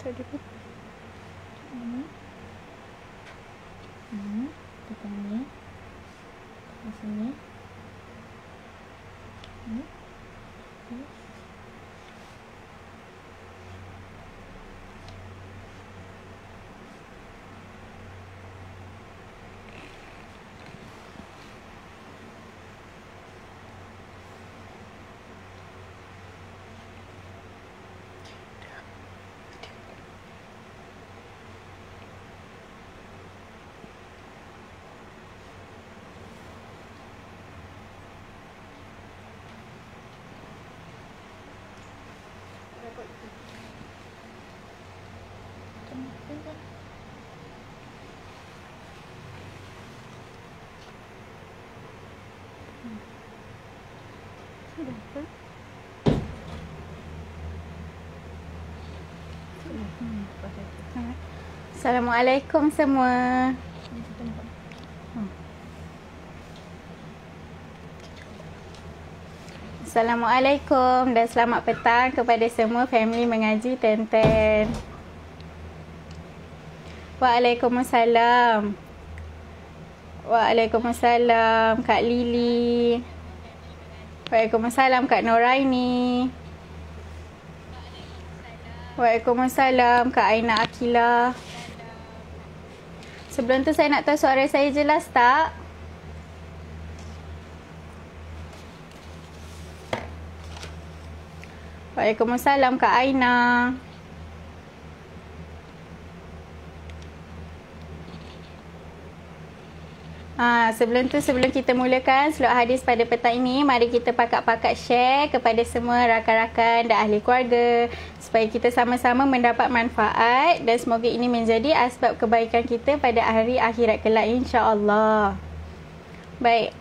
Tadi pun. Tekan ni. Di sini. Assalamualaikum semua. Assalamualaikum dan selamat petang kepada semua family mengaji Tenten. Waalaikumsalam. Waalaikumsalam Kak Lily. Waalaikumsalam Kak Noraini. Waalaikumsalam Kak Aina Akila. Sebelum tu saya nak tahu suara saya jelas tak? Waalaikumsalam Kak Aina. Sebelum kita mulakan slot hadis pada petang ini, mari kita pakat-pakat share kepada semua rakan-rakan dan ahli keluarga supaya kita sama-sama mendapat manfaat dan semoga ini menjadi asbab kebaikan kita pada hari akhirat kelak insya-Allah. Baik.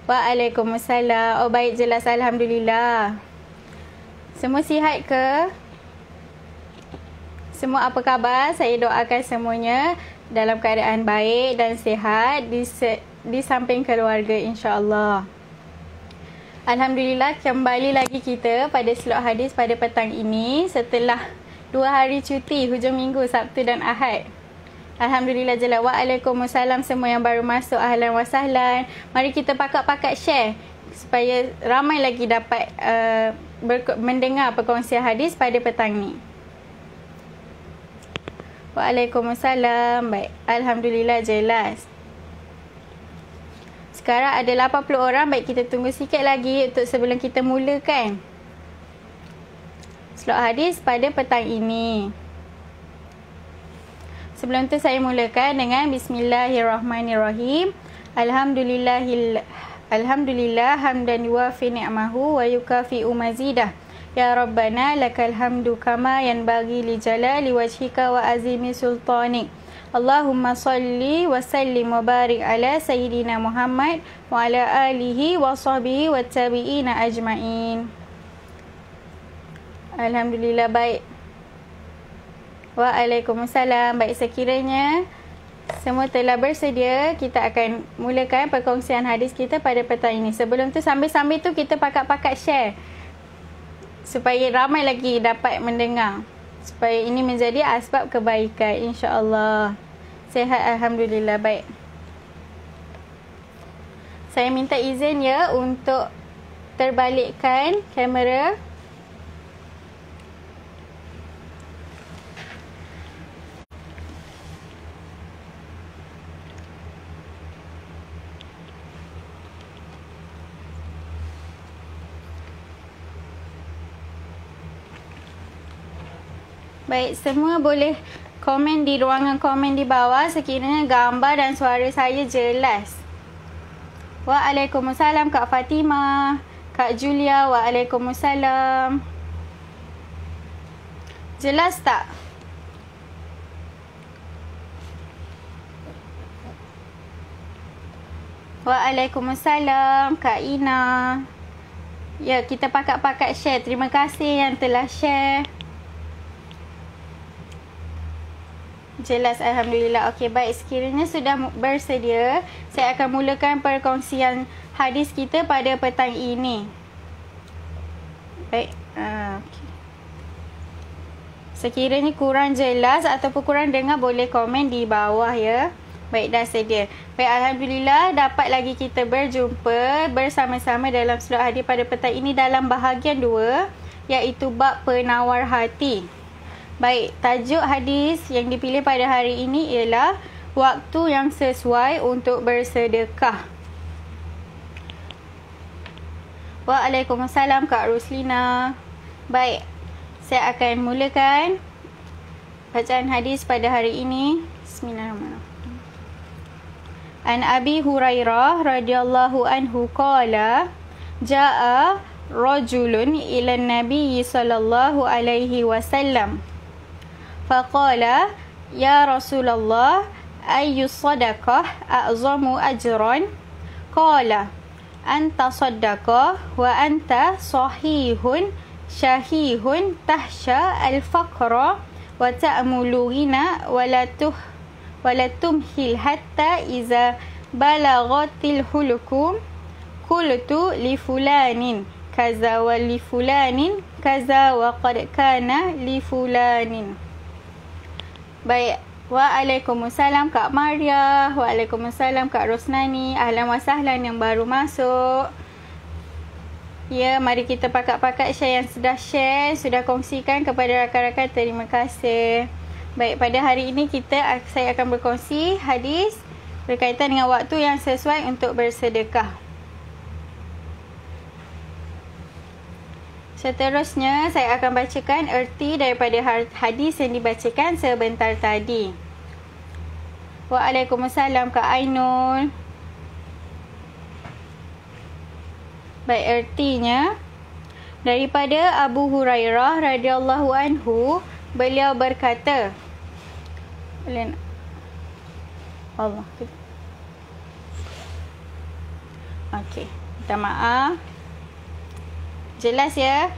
Waalaikumsalam. Oh baik, jelas, alhamdulillah. Semua sihat ke? Semua apa khabar? Saya doakan semuanya dalam keadaan baik dan sihat di samping keluarga insya-Allah. Alhamdulillah, kembali lagi kita pada slot hadis pada petang ini setelah 2 hari cuti hujung minggu Sabtu dan Ahad. Alhamdulillah jalla. Waalaikumsalam semua yang baru masuk, ahlan wa sahlan. Mari kita pakat-pakat share supaya ramai lagi dapat mendengar perkongsian hadis pada petang ni. Waalaikumsalam. Baik, alhamdulillah jelas. Sekarang ada 80 orang. Baik, kita tunggu sikit lagi untuk sebelum kita mulakan slot hadis pada petang ini. Sebelum tu saya mulakan dengan bismillahirrahmanirrahim. Alhamdulillah hamdan yuwafi ni'mahu wa yukafi'u mazidah. Ya Rabbana lakal hamdu kama yanbaghi li jalali wajhika wa azimi sultanik. Allahumma salli wa sallim wa barik ala Sayyidina Muhammad wa ala alihi wa sahbihi wa tabi'ina ajma'in. Alhamdulillah, baik. Waalaikumsalam. Baik, sekiranya semua telah bersedia, kita akan mulakan perkongsian hadis kita pada petang ini. Sebelum tu, sambil-sambil tu kita pakat-pakat share supaya ramai lagi dapat mendengar, supaya ini menjadi asbab kebaikan insya-Allah. Sihat alhamdulillah. Baik, saya minta izin ya untuk terbalikkan kamera. Baik, semua boleh komen di ruangan komen di bawah sekiranya gambar dan suara saya jelas. Waalaikumsalam Kak Fatimah, Kak Julia. Waalaikumsalam. Jelas tak? Waalaikumsalam Kak Ina. Ya, kita pakat-pakat share. Terima kasih yang telah share. Jelas alhamdulillah. Okey, baik, sekiranya sudah bersedia, saya akan mulakan perkongsian hadis kita pada petang ini. Baik. Okay. Sekiranya kurang jelas ataupun kurang dengar, boleh komen di bawah ya. Baik, dah sedia. Baik, Alhamdulillah dapat lagi kita berjumpa bersama-sama dalam slot hadis pada petang ini dalam bahagian 2, iaitu bab penawar hati. Baik, tajuk hadis yang dipilih pada hari ini ialah waktu yang sesuai untuk bersedekah. Waalaikumsalam Kak Ruslina. Baik, saya akan mulakan bacaan hadis pada hari ini. Bismillahirrahmanirrahim. An Abi Hurairah radhiyallahu anhu qala jaa rajulun ila Nabi sallallahu alaihi wasallam faqala ya Rasulullah ayyu sadaqah a'zamu ajran qala anta saddaqah wa anta sahihun syahihun tahsha al-faqra wa ta'mulu ghina wala tumhil hatta iza balaghatil hulukum qultu li fulanin kaza wa li fulanin kaza wa qad kana li fulanin. Baik, waalaikumsalam Kak Maria, waalaikumsalam Kak Rosnani, ahlan wa sahlan yang baru masuk. Ya, mari kita pakat-pakat share yang sudah share, sudah kongsikan kepada rakan-rakan. Terima kasih. Baik, pada hari ini saya akan berkongsi hadis berkaitan dengan waktu yang sesuai untuk bersedekah. Seterusnya, saya akan bacakan erti daripada hadis yang dibacakan sebentar tadi. Waalaikumsalam Kak Ainul. Baik, ertinya daripada Abu Hurairah radhiyallahu anhu, beliau berkata, Allah. Okey, minta maaf. Jelas ya.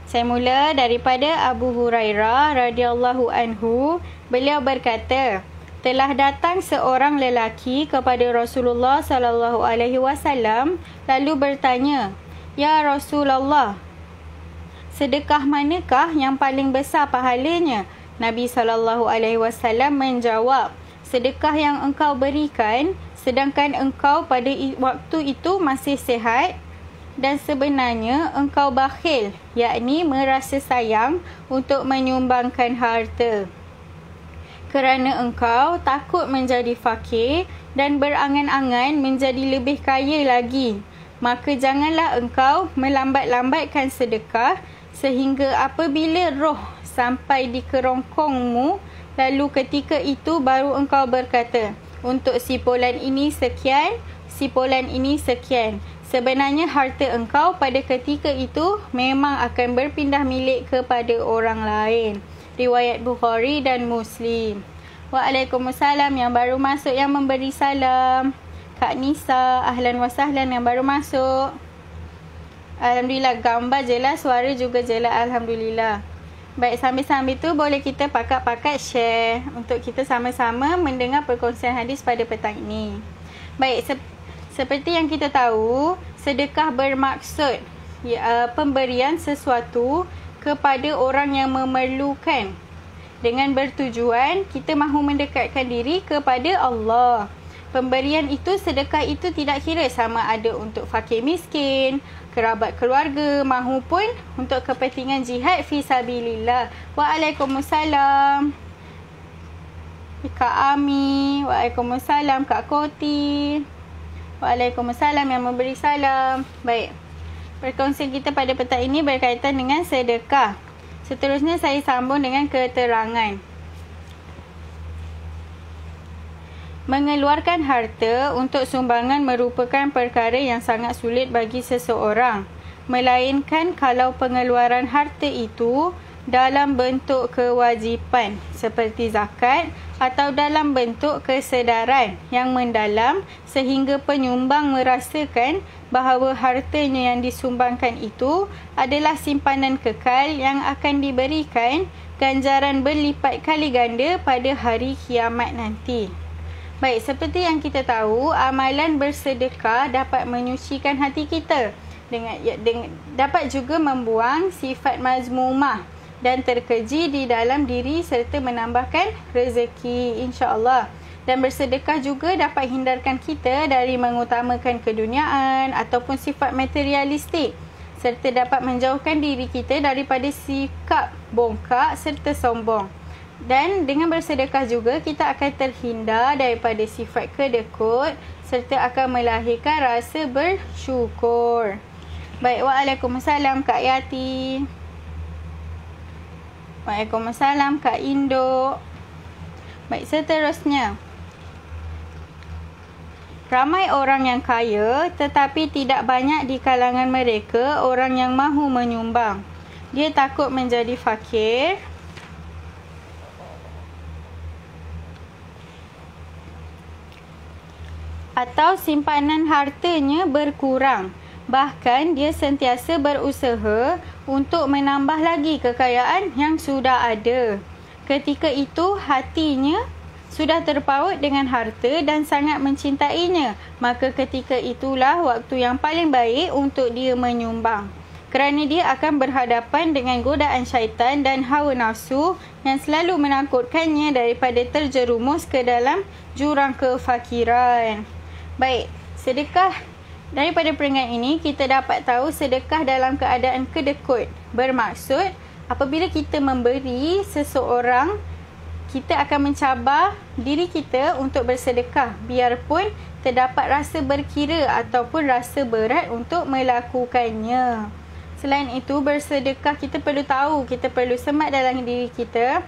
Saya mula daripada Abu Hurairah radhiyallahu anhu, beliau berkata, telah datang seorang lelaki kepada Rasulullah sallallahu alaihi wasallam lalu bertanya, "Ya Rasulullah, sedekah manakah yang paling besar pahalanya?" Nabi SAW menjawab, sedekah yang engkau berikan sedangkan engkau pada waktu itu masih sihat dan sebenarnya engkau bakhil, yakni merasa sayang untuk menyumbangkan harta. Kerana engkau takut menjadi fakir dan berangan-angan menjadi lebih kaya lagi, maka janganlah engkau melambat-lambatkan sedekah sehingga apabila roh sampai di kerongkongmu, lalu ketika itu baru engkau berkata, untuk si fulan ini sekian, si fulan ini sekian. Sebenarnya harta engkau pada ketika itu memang akan berpindah milik kepada orang lain. Riwayat Bukhari dan Muslim. Waalaikumsalam yang baru masuk yang memberi salam. Kak Nisa, ahlan wa sahlan yang baru masuk. Alhamdulillah, gambar jelas, suara juga jelas, alhamdulillah. Baik, sambil-sambil tu boleh kita pakat-pakat share untuk kita sama-sama mendengar perkongsian hadis pada petang ini. Baik, seperti yang kita tahu, sedekah bermaksud pemberian sesuatu kepada orang yang memerlukan dengan bertujuan kita mahu mendekatkan diri kepada Allah. Pemberian itu, sedekah itu tidak kira sama ada untuk fakir miskin, kerabat keluarga, mahupun untuk kepentingan jihad fi sabilillah. Waalaikumsalam Kak Ami, waalaikumsalam Kak Koti, waalaikumsalam yang memberi salam. Baik, perkongsian kita pada petang ini berkaitan dengan sedekah. Seterusnya saya sambung dengan keterangan. Mengeluarkan harta untuk sumbangan merupakan perkara yang sangat sulit bagi seseorang, melainkan kalau pengeluaran harta itu dalam bentuk kewajipan seperti zakat atau dalam bentuk kesedaran yang mendalam sehingga penyumbang merasakan bahawa hartanya yang disumbangkan itu adalah simpanan kekal yang akan diberikan ganjaran berlipat kali ganda pada hari kiamat nanti. Baik, seperti yang kita tahu, amalan bersedekah dapat menyucikan hati kita dapat juga membuang sifat mazmumah dan terkeji di dalam diri serta menambahkan rezeki, insya-Allah. Dan bersedekah juga dapat hindarkan kita dari mengutamakan keduniaan ataupun sifat materialistik, serta dapat menjauhkan diri kita daripada sikap bongkak serta sombong. Dan dengan bersedekah juga kita akan terhindar daripada sifat kedekut serta akan melahirkan rasa bersyukur. Baik, waalaikumsalam Kak Yati. Waalaikumsalam Kak Indo. Baik, seterusnya. Ramai orang yang kaya tetapi tidak banyak di kalangan mereka orang yang mahu menyumbang. Dia takut menjadi fakir atau simpanan hartanya berkurang. Bahkan dia sentiasa berusaha untuk menambah lagi kekayaan yang sudah ada. Ketika itu hatinya sudah terpaut dengan harta dan sangat mencintainya. Maka ketika itulah waktu yang paling baik untuk dia menyumbang. Kerana dia akan berhadapan dengan godaan syaitan dan hawa nafsu yang selalu menakutkannya daripada terjerumus ke dalam jurang kefakiran. Baik, sedekah daripada peringkat ini kita dapat tahu sedekah dalam keadaan kedekut. Bermaksud apabila kita memberi seseorang, kita akan mencabar diri kita untuk bersedekah biarpun terdapat rasa berkira ataupun rasa berat untuk melakukannya. Selain itu, bersedekah kita perlu tahu, kita perlu semat dalam diri kita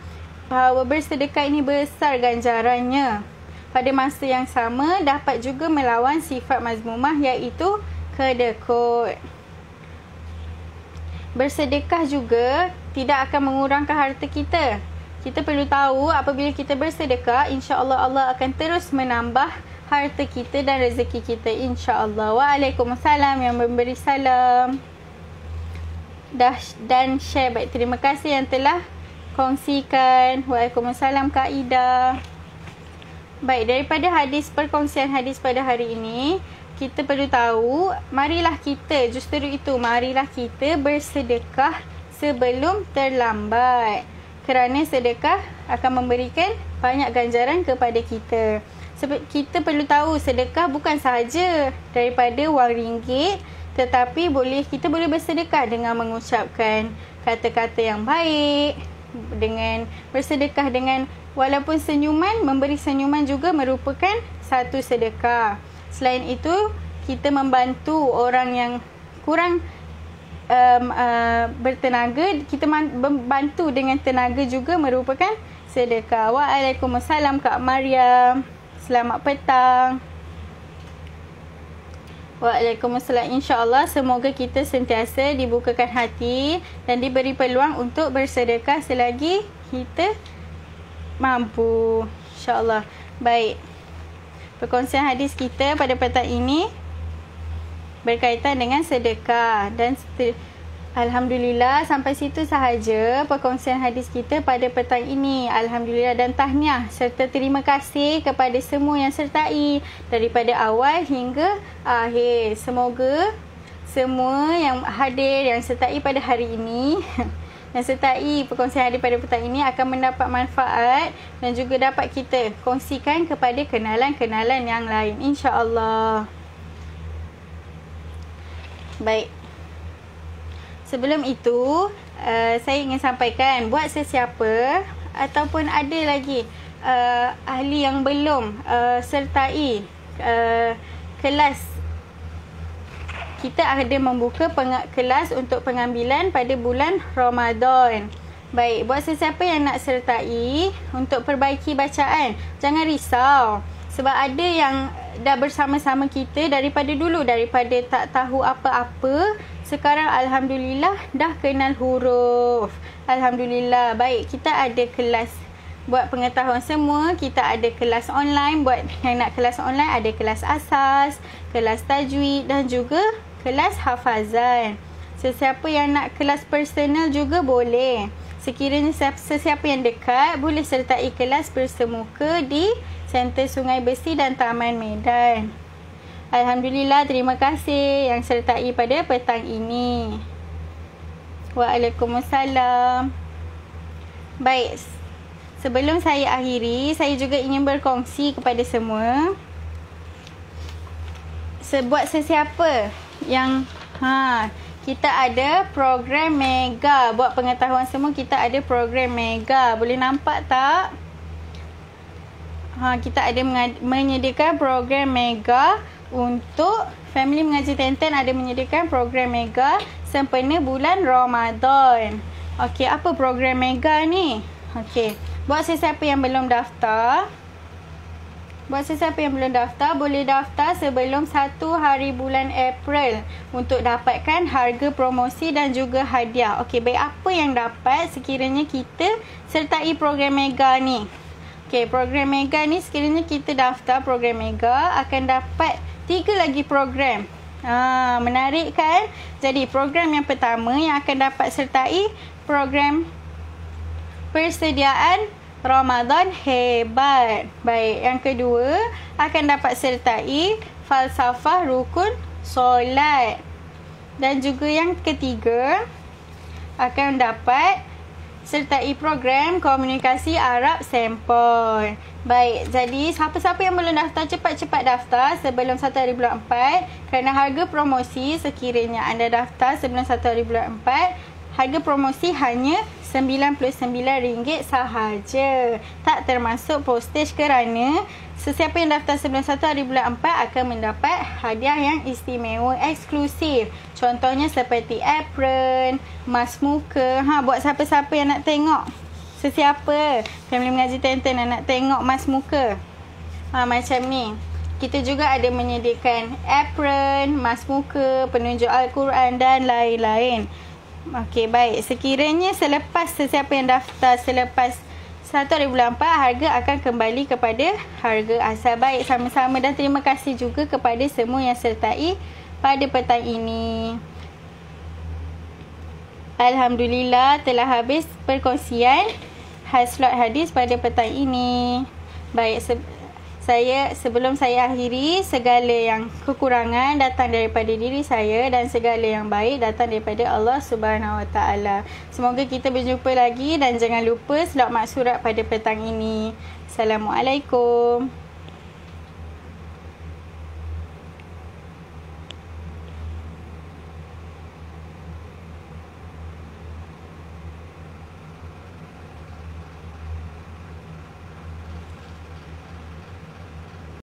bahawa bersedekah ini besar ganjarannya. Pada masa yang sama dapat juga melawan sifat mazmumah iaitu kedekut. Bersedekah juga tidak akan mengurangkan harta kita. Kita perlu tahu apabila kita bersedekah, insya-Allah Allah akan terus menambah harta kita dan rezeki kita, insya-Allah. Waalaikumsalam yang memberi salam. Dan share. Baik, terima kasih yang telah kongsikan. Waalaikumsalam Kak Ida. Baik, daripada perkongsian hadis pada hari ini, kita perlu tahu, marilah kita bersedekah sebelum terlambat. Kerana sedekah akan memberikan banyak ganjaran kepada kita. Sebab kita perlu tahu sedekah bukan sahaja daripada wang ringgit, tetapi kita boleh bersedekah dengan mengucapkan kata-kata yang baik, dengan bersedekah dengan walaupun senyuman, memberi senyuman juga merupakan satu sedekah. Selain itu, kita membantu orang yang kurang bertenaga, kita membantu dengan tenaga juga merupakan sedekah. Waalaikumsalam Kak Mariam. Selamat petang. Waalaikumsalam. InsyaAllah semoga kita sentiasa dibukakan hati dan diberi peluang untuk bersedekah selagi kita mampu, insya-Allah. Baik, perkongsian hadis kita pada petang ini berkaitan dengan sedekah. Dan alhamdulillah sampai situ sahaja perkongsian hadis kita pada petang ini. Alhamdulillah dan tahniah serta terima kasih kepada semua yang sertai daripada awal hingga akhir. Semoga semua yang hadir, yang sertai pada hari ini dan sertai perkongsian hadis pada petang ini akan mendapat manfaat dan juga dapat kita kongsikan kepada kenalan-kenalan yang lain, insya-Allah. Baik. Sebelum itu, saya ingin sampaikan buat sesiapa ataupun ada lagi ahli yang belum sertai kelas, kita ada membuka kelas untuk pengambilan pada bulan Ramadan. Baik, buat sesiapa yang nak sertai untuk perbaiki bacaan, jangan risau. Sebab ada yang dah bersama-sama kita daripada dulu, daripada tak tahu apa-apa, sekarang alhamdulillah dah kenal huruf. Alhamdulillah. Baik, kita ada kelas buat pengetahuan semua. Kita ada kelas online. Buat yang nak kelas online, ada kelas asas, kelas tajwid dan juga kelas hafazan. Sesiapa yang nak kelas personal juga boleh. Sekiranya sesiapa yang dekat, boleh sertai kelas bersemuka di Center Sungai Besi dan Taman Medan. Alhamdulillah, terima kasih yang sertai pada petang ini. Waalaikumsalam. Baik, sebelum saya akhiri, saya juga ingin berkongsi kepada semua. Buat sesiapa yang kita ada program Mega. Buat pengetahuan semua, kita ada program Mega. Boleh nampak tak? Kita ada menyediakan program Mega untuk family mengaji Tenten, ada menyediakan program Mega sempena bulan Ramadan. Okey, apa program Mega ni? Okey, buat sesiapa yang belum daftar, boleh daftar sebelum 1 hari bulan April untuk dapatkan harga promosi dan juga hadiah. Okey, baik, apa yang dapat sekiranya kita sertai program Mega ni? Okey, program Mega ni sekiranya kita daftar program Mega akan dapat 3 lagi program. Menarik kan? Jadi program yang pertama yang akan dapat sertai program persediaan Ramadan hebat. Baik, yang kedua akan dapat sertai falsafah rukun solat. Dan juga yang ketiga akan dapat sertai program komunikasi Arab sampel. Baik, jadi siapa-siapa yang belum daftar, cepat-cepat daftar sebelum 1 hari bulan 4. Kerana harga promosi sekiranya anda daftar sebelum 1 hari bulan 4, harga promosi hanya RM99 sahaja. Tak termasuk postage kerana sesiapa yang daftar sebelum 1 hari bulan 4 akan mendapat hadiah yang istimewa eksklusif. Contohnya seperti apron, mas muka. Buat siapa-siapa yang nak tengok, sesiapa family mengaji Tenten yang nak tengok mas muka, macam ni. Kita juga ada menyediakan apron, mas muka, penunjuk Al-Quran dan lain-lain. Okey, baik. Sekiranya selepas sesiapa yang daftar selepas 1 hari bulan 4, harga akan kembali kepada harga asal. Baik, sama-sama, dan terima kasih juga kepada semua yang sertai pada petang ini. Alhamdulillah telah habis perkongsian slot hadis pada petang ini. Baik, sebelum saya akhiri, segala yang kekurangan datang daripada diri saya dan segala yang baik datang daripada Allah Subhanahu Wa Taala. Semoga kita berjumpa lagi dan jangan lupa slot maksurat pada petang ini. Assalamualaikum.